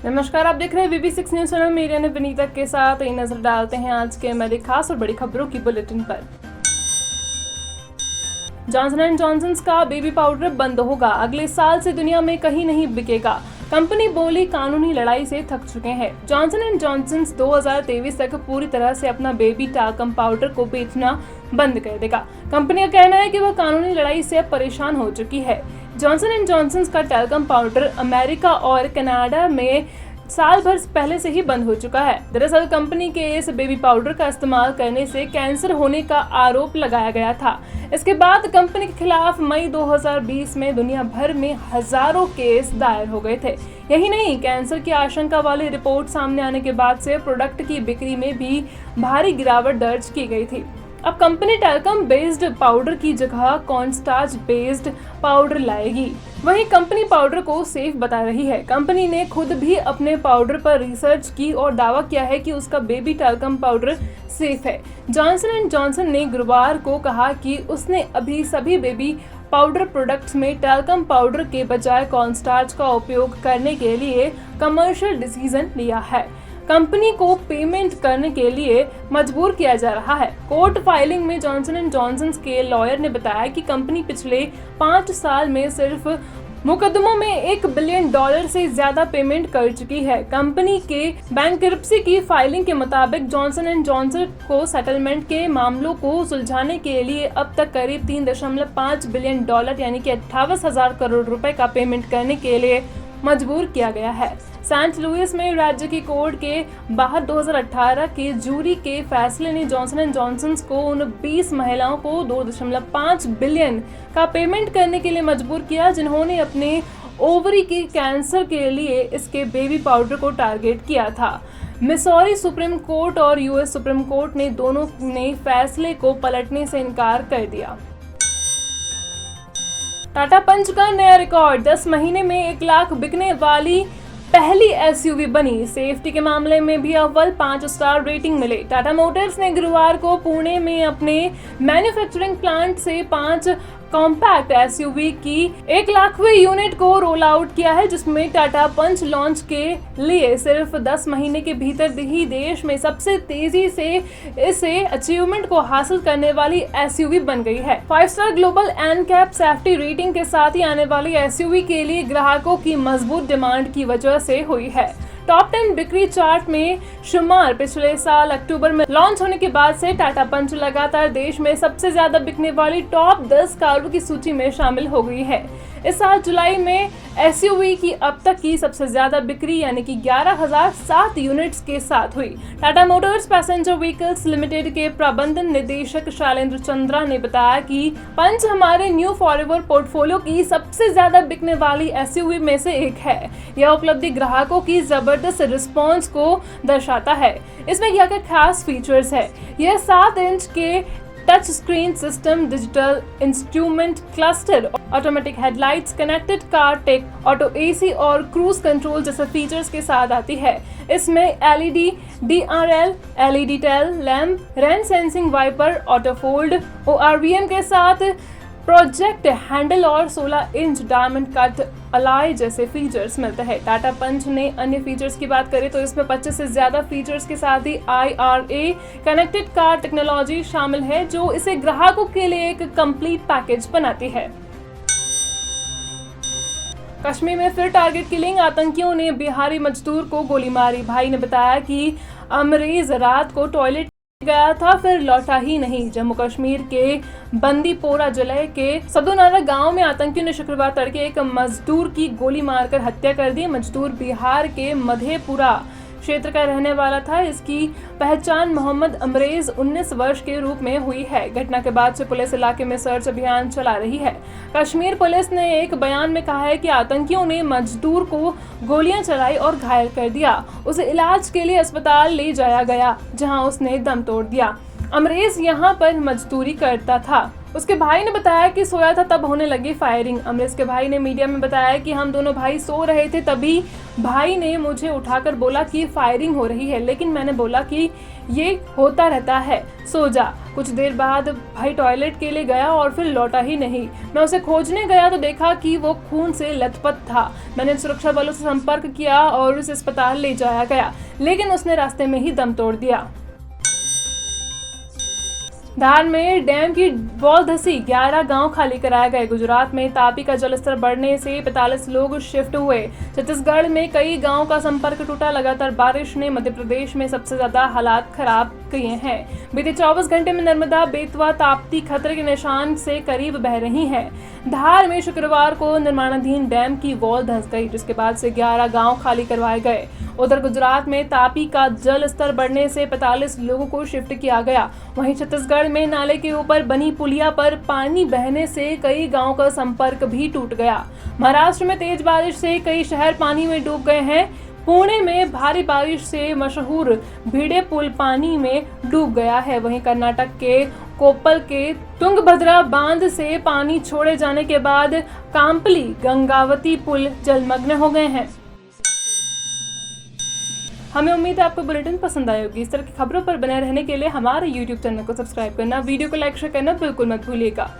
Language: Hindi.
नमस्कार, आप देख रहे हैं VB6 न्यूज चैनल। मेरे ने विनीता के साथ एक नजर डालते हैं आज के मेरे खास और बड़ी खबरों की बुलेटिन पर। जॉनसन एंड जॉनसन का बेबी पाउडर बंद होगा, अगले साल से दुनिया में कहीं नहीं बिकेगा। कंपनी बोली कानूनी लड़ाई से थक चुके हैं। जॉनसन एंड जॉनसन 2023 तक पूरी तरह से अपना बेबी टाल्कम पाउडर को बेचना बंद कर देगा। कंपनी का कहना है कि वह कानूनी लड़ाई से अब परेशान हो चुकी है। जॉनसन एंड जॉनसन का टाल्कम पाउडर अमेरिका और कनाडा में साल भर पहले से ही बंद हो चुका है। दरअसल कंपनी के इस बेबी पाउडर का इस्तेमाल करने से कैंसर होने का आरोप लगाया गया था। इसके बाद कंपनी के खिलाफ मई 2020 में दुनिया भर में हजारों केस दायर हो गए थे। यही नहीं, कैंसर की आशंका वाली रिपोर्ट सामने आने के बाद से प्रोडक्ट की बिक्री में भी भारी गिरावट दर्ज की गई थी। अब कंपनी टाल्कम बेस्ड पाउडर की जगह कॉर्नस्टार्च बेस्ड पाउडर लाएगी। वहीं कंपनी पाउडर को सेफ बता रही है। कंपनी ने खुद भी अपने पाउडर पर रिसर्च की और दावा किया है कि उसका बेबी टाल्कम पाउडर सेफ है। जॉनसन एंड जॉनसन ने गुरुवार को कहा कि उसने अभी सभी बेबी पाउडर प्रोडक्ट्स में टाल्कम पाउडर के बजाय कॉर्नस्टार्च का उपयोग करने के लिए कमर्शियल डिसीजन लिया है। कंपनी को पेमेंट करने के लिए मजबूर किया जा रहा है। कोर्ट फाइलिंग में जॉनसन एंड जॉनसन के लॉयर ने बताया कि कंपनी पिछले 5 साल में सिर्फ मुकदमों में $1 बिलियन से ज्यादा पेमेंट कर चुकी है। कंपनी के बैंकरप्सी की फाइलिंग के मुताबिक जॉनसन एंड जॉनसन को सेटलमेंट के मामलों को सुलझाने के लिए अब तक करीब $3.5 बिलियन यानी कि 58,000 करोड़ रुपए का पेमेंट करने के लिए मजबूर किया गया है। सेंट लुइस में राज्य की कोर्ट के बाहर 2018 के जूरी के फैसले ने जॉनसन एंड जॉनसन को उन 20 महिलाओं को $2.5 बिलियन का पेमेंट करने के लिए मजबूर किया जिन्होंने अपने ओवरी के कैंसर के लिए इसके बेबी पाउडर को टारगेट किया था। मिसौरी सुप्रीम कोर्ट और US सुप्रीम कोर्ट ने दोनों ने फैसले को पलटने से इनकार कर दिया। टाटा पंच का नया रिकॉर्ड, 10 महीने में 1 लाख बिकने वाली पहली SUV बनी। सेफ्टी के मामले में भी अव्वल 5 स्टार रेटिंग मिले। टाटा मोटर्स ने गुरुवार को पुणे में अपने मैन्युफैक्चरिंग प्लांट से 5 कॉम्पैक्ट SUV की 1 लाखवीं यूनिट को रोल आउट किया है, जिसमें टाटा पंच लॉन्च के लिए सिर्फ 10 महीने के भीतर ही देश में सबसे तेजी से इसे अचीवमेंट को हासिल करने वाली SUV बन गई है। 5 star global NCAP safety rating के साथ ही आने वाली SUV के लिए ग्राहकों की मजबूत डिमांड की वजह से हुई है। टॉप 10 बिक्री चार्ट में शुमार पिछले साल अक्टूबर में लॉन्च होने के बाद से टाटा पंच लगातार देश में सबसे ज्यादा बिकने वाली टॉप 10 कारों की सूची में शामिल हो गई है। इस साल जुलाई में SUV की अब तक की सबसे ज्यादा बिक्री यानी कि 11,007 यूनिट्स के साथ हुई। Tata Motors passenger vehicles limited के प्रबंधन निदेशक शैलेंद्र चंद्रा ने बताया कि पंच हमारे न्यू फॉरएवर पोर्टफोलियो की सबसे ज्यादा बिकने वाली SUV में से एक है। यह उपलब्धि ग्राहकों की जबरदस्त रिस्पॉन्स को दर्शाता है। इसमें क्या क्या खास फीचर्स है? यह 7 इंच के touch screen system, digital instrument cluster, automatic headlights, connected car tech, auto AC और क्रूज कंट्रोल जैसे फीचर्स के साथ आती है। इसमें LED DRL, LED tail lamp, rain sensing wiper, auto fold, ORVM के साथ प्रोजेक्ट हैंडल और 16 इंच डायमंड कट अलाय जैसे फीचर्स मिलते हैं। टाटा पंच ने अन्य फीचर्स की बात करें तो इसमें 25 से ज्यादा फीचर्स के साथ ही IRA कनेक्टेड कार टेक्नोलॉजी शामिल है, जो इसे ग्राहकों के लिए एक कंप्लीट पैकेज बनाती है। कश्मीर में फिर टारगेट किलिंग, आतंकियों ने बिहारी मजदूर को गोली मारी। भाई ने बताया कि अमरीज रात को टॉयलेट गया था, फिर लौटा ही नहीं। जम्मू कश्मीर के बंदीपोरा जिले के सदुनारा गांव में आतंकियों ने शुक्रवार तड़के एक मजदूर की गोली मारकर हत्या कर दी। मजदूर बिहार के मधेपुरा क्षेत्र का रहने वाला था। इसकी पहचान मोहम्मद अमरेज 19 वर्ष के रूप में हुई है। घटना के बाद से पुलिस इलाके में सर्च अभियान चला रही है। कश्मीर पुलिस ने एक बयान में कहा है कि आतंकियों ने मजदूर को गोलियां चलाई और घायल कर दिया। उसे इलाज के लिए अस्पताल ले जाया गया, जहां उसने दम तोड़ दिया। अमरेश यहाँ पर मजदूरी करता था। उसके भाई ने बताया कि सोया था तब होने लगी फायरिंग। अमरेश के भाई ने मीडिया में बताया कि हम दोनों भाई सो रहे थे, तभी भाई ने मुझे उठाकर बोला कि फायरिंग हो रही है, लेकिन मैंने बोला कि ये होता रहता है, सो जा। कुछ देर बाद भाई टॉयलेट के लिए गया और फिर लौटा ही नहीं। मैं उसे खोजने गया तो देखा कि वो खून से लथपथ था। मैंने सुरक्षा बलों से संपर्क किया और उसे अस्पताल ले जाया गया, लेकिन उसने रास्ते में ही दम तोड़ दिया। धार में डैम की वॉल धसी, 11 गांव खाली कराए गए। गुजरात में तापी का जलस्तर बढ़ने से 45 लोग शिफ्ट हुए। छत्तीसगढ़ में कई गांवों का संपर्क टूटा। लगातार बारिश ने मध्य प्रदेश में सबसे ज्यादा हालात खराब किए हैं। बीते 24 घंटे में नर्मदा, बेतवा, ताप्ती खतरे के निशान से करीब बह रही हैं। धार में शुक्रवार को निर्माणाधीन डैम की वॉल धंस गई, जिसके बाद से 11 गांव खाली करवाए गए। उधर गुजरात में तापी का जल स्तर बढ़ने से 45 लोगों को शिफ्ट किया गया। वहीं छत्तीसगढ़ में नाले के ऊपर बनी पुलिया पर पानी बहने से कई गांवों का संपर्क भी टूट गया। महाराष्ट्र में तेज बारिश से कई शहर पानी में डूब गए हैं। पुणे में भारी बारिश से मशहूर भिड़े पुल पानी में डूब गया है। वहीं कर्नाटक के कोप्पल के तुंगभद्रा बांध से पानी छोड़े जाने के बाद कांपली गंगावती पुल जलमग्न हो गए हैं। हमें उम्मीद है आपको बुलेटिन पसंद आई होगी। इस तरह की खबरों पर बने रहने के लिए हमारे YouTube चैनल को सब्सक्राइब करना, वीडियो को लाइक शेयर करना बिल्कुल मत भूलिएगा।